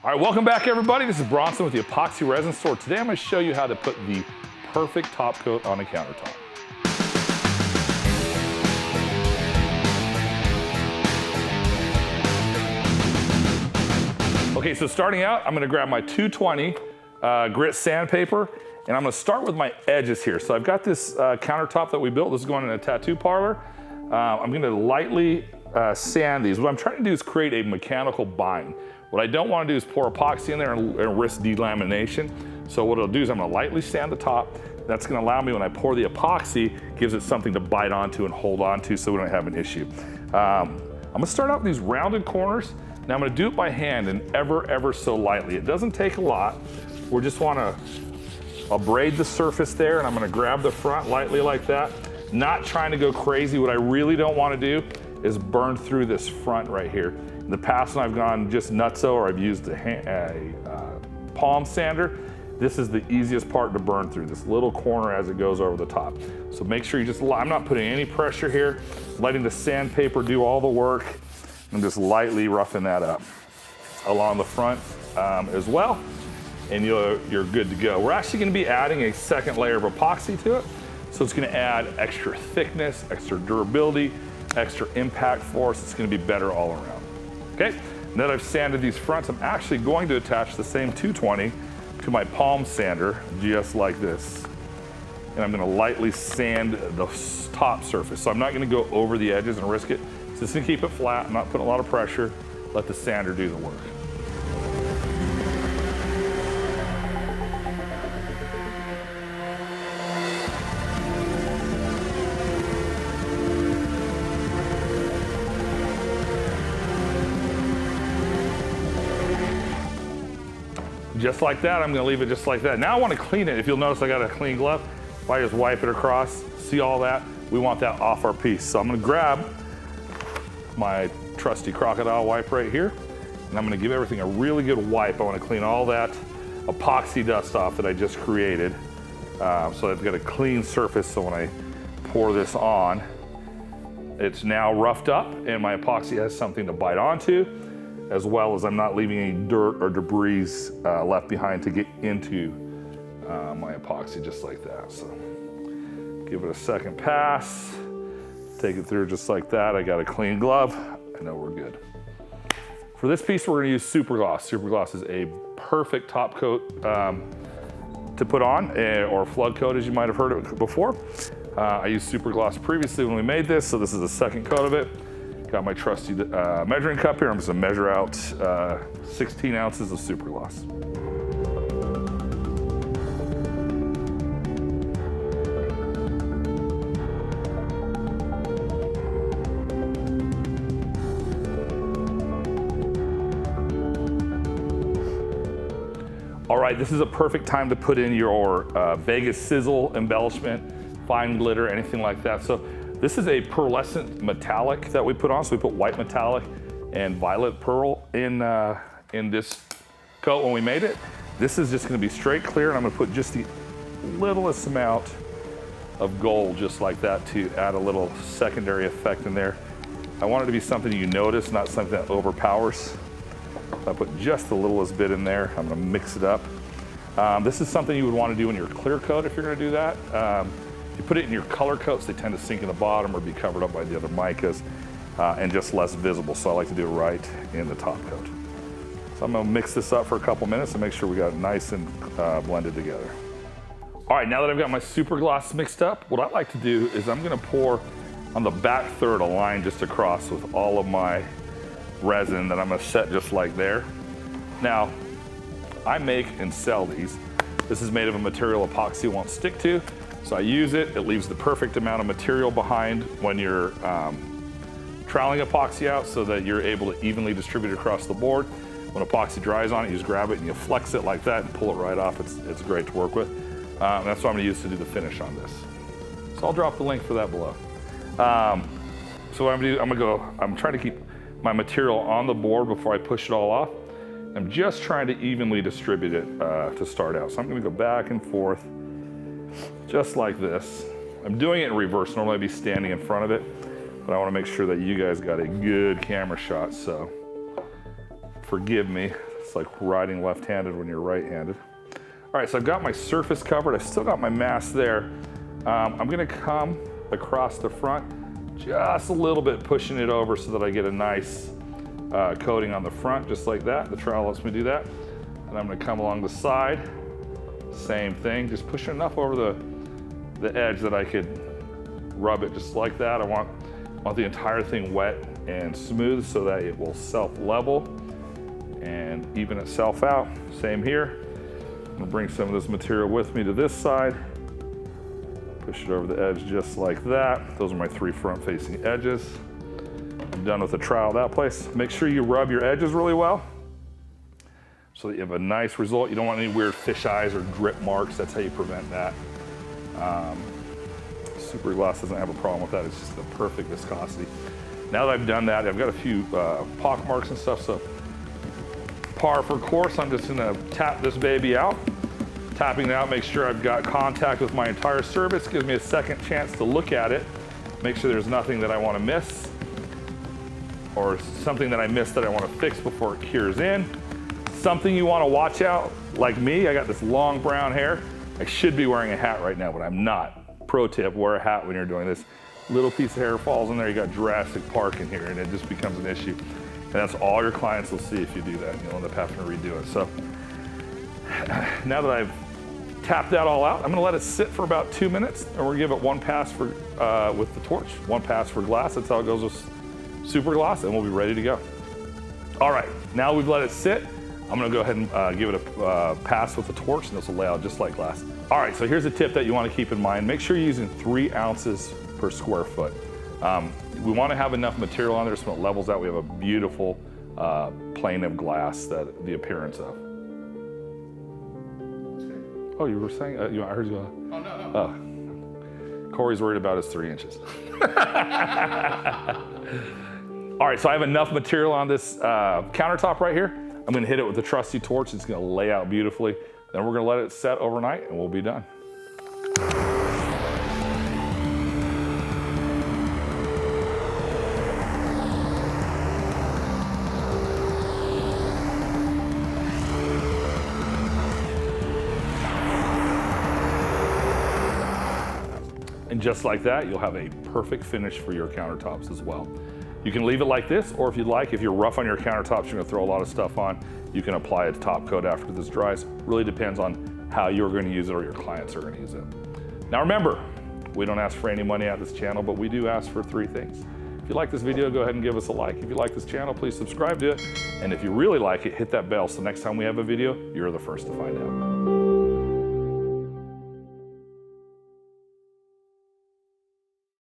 All right, welcome back everybody. This is Bronson with the Epoxy Resin Store. Today I'm going to show you how to put the perfect top coat on a countertop. Okay, so starting out, I'm going to grab my 220 grit sandpaper, and I'm going to start with my edges here. So I've got this countertop that we built. This is going in a tattoo parlor. I'm going to lightly sand these. What I'm trying to do is create a mechanical bind. What I don't want to do is pour epoxy in there and risk delamination. So what it'll do is I'm going to lightly sand the top. That's going to allow me, when I pour the epoxy, gives it something to bite onto and hold onto so we don't have an issue. I'm going to start out with these rounded corners. Now I'm going to do it by hand and ever so lightly. It doesn't take a lot. We just want to abrade the surface there, and I'm going to grab the front lightly like that. Not trying to go crazy. What I really don't want to do is burn through this front right here. In the past, when I've gone just nutso or I've used a palm sander, this is the easiest part to burn through, this little corner as it goes over the top. So make sure you just, I'm not putting any pressure here, letting the sandpaper do all the work, and just lightly roughing that up along the front as well, and you're good to go. We're actually going to be adding a second layer of epoxy to it, so it's going to add extra thickness, extra durability, extra impact force. It's going to be better all around. Okay, now that I've sanded these fronts, I'm actually going to attach the same 220 to my palm sander, just like this. And I'm going to lightly sand the top surface. So I'm not going to go over the edges and risk it. So just going to keep it flat. I'm not putting a lot of pressure. Let the sander do the work. Just like that, I'm gonna leave it just like that. Now I wanna clean it. If you'll notice, I got a clean glove. If I just wipe it across, see all that? We want that off our piece. So I'm gonna grab my trusty crocodile wipe right here, and I'm gonna give everything a really good wipe. I wanna clean all that epoxy dust off that I just created. So I've got a clean surface, so when I pour this on, it's now roughed up and my epoxy has something to bite onto, as well as I'm not leaving any dirt or debris left behind to get into my epoxy, just like that. So give it a second pass, take it through just like that. I got a clean glove, I know we're good. For this piece, we're gonna use super gloss. Super gloss is a perfect top coat to put on, or flood coat, as you might have heard it before. I used super gloss previously when we made this, so this is the second coat of it. Got my trusty measuring cup here. I'm just gonna measure out 16 ounces of super gloss. All right, this is a perfect time to put in your Vegas sizzle embellishment, fine glitter, anything like that. So this is a pearlescent metallic that we put on. So we put white metallic and violet pearl in this coat when we made it. This is just gonna be straight clear, and I'm gonna put just the littlest amount of gold, just like that, to add a little secondary effect in there. I want it to be something you notice, not something that overpowers. I put just the littlest bit in there. I'm gonna mix it up. This is something you would wanna do in your clear coat if you're gonna do that. If you put it in your color coats, they tend to sink in the bottom or be covered up by the other micas and just less visible. So I like to do it right in the top coat. So I'm gonna mix this up for a couple minutes and make sure we got it nice and blended together. All right, now that I've got my super gloss mixed up, what I like to do is I'm gonna pour on the back third a line just across with all of my resin that I'm gonna set just like there. Now, I make and sell these. This is made of a material epoxy won't stick to. So I use it, it leaves the perfect amount of material behind when you're troweling epoxy out, so that you're able to evenly distribute it across the board. When epoxy dries on it, you just grab it and you flex it like that and pull it right off. It's great to work with. That's what I'm gonna use to do the finish on this. So I'll drop the link for that below. So what I'm gonna do, I'm trying to keep my material on the board before I push it all off. I'm just trying to evenly distribute it to start out. So I'm gonna go back and forth, just like this. I'm doing it in reverse. Normally I'd be standing in front of it, but I want to make sure that you guys got a good camera shot, so forgive me It's like riding left-handed when you're right-handed. All right, so I've got my surface covered. I've still got my mask there. I'm gonna come across the front just a little bit, pushing it over so that I get a nice coating on the front, just like that. The trowel lets me do that. And I'm gonna come along the side, same thing, just pushing enough over the edge that I could rub it just like that. I want the entire thing wet and smooth so that it will self-level and even itself out. Same here. I'm gonna bring some of this material with me to this side, push it over the edge just like that. Those are my 3 front-facing edges. I'm done with the trowel that place. Make sure you rub your edges really well so that you have a nice result. You don't want any weird fish eyes or drip marks. That's how you prevent that. Super Gloss doesn't have a problem with that. It's just the perfect viscosity. Now that I've done that, I've got a few pock marks and stuff, so par for course, I'm just gonna tap this baby out. Tapping it out, make sure I've got contact with my entire surface, gives me a second chance to look at it, make sure there's nothing that I wanna miss, or something that I missed that I wanna fix before it cures in. Something you wanna watch out, like me, I got this long brown hair. I should be wearing a hat right now, but I'm not. Pro tip, wear a hat when you're doing this. Little piece of hair falls in there, you got Jurassic Park in here, and it just becomes an issue. And that's all your clients will see if you do that. You'll end up having to redo it. So now that I've tapped that all out, I'm gonna let it sit for about 2 minutes, and we're gonna give it 1 pass for with the torch, 1 pass for glass. That's how it goes with Super Gloss, and we'll be ready to go. All right, now we've let it sit. I'm gonna go ahead and give it a pass with the torch, and this will lay out just like glass. All right, so here's a tip that you wanna keep in mind. Make sure you're using 3 ounces per square foot. We wanna have enough material on there so when it levels out, we have a beautiful plane of glass, that the appearance of. Oh, you were saying, I heard you go. Oh, no. Corey's worried about his 3 inches. All right, so I have enough material on this countertop right here. I'm gonna hit it with the trusty torch. It's gonna lay out beautifully. Then we're gonna let it set overnight and we'll be done. And just like that, you'll have a perfect finish for your countertops as well. You can leave it like this, or if you'd like, if you're rough on your countertops, you're gonna throw a lot of stuff on, you can apply a top coat after this dries. Really depends on how you're gonna use it or your clients are gonna use it. Now remember, we don't ask for any money at this channel, but we do ask for 3 things. If you like this video, go ahead and give us a like. If you like this channel, please subscribe to it. And if you really like it, hit that bell so next time we have a video, you're the first to find out.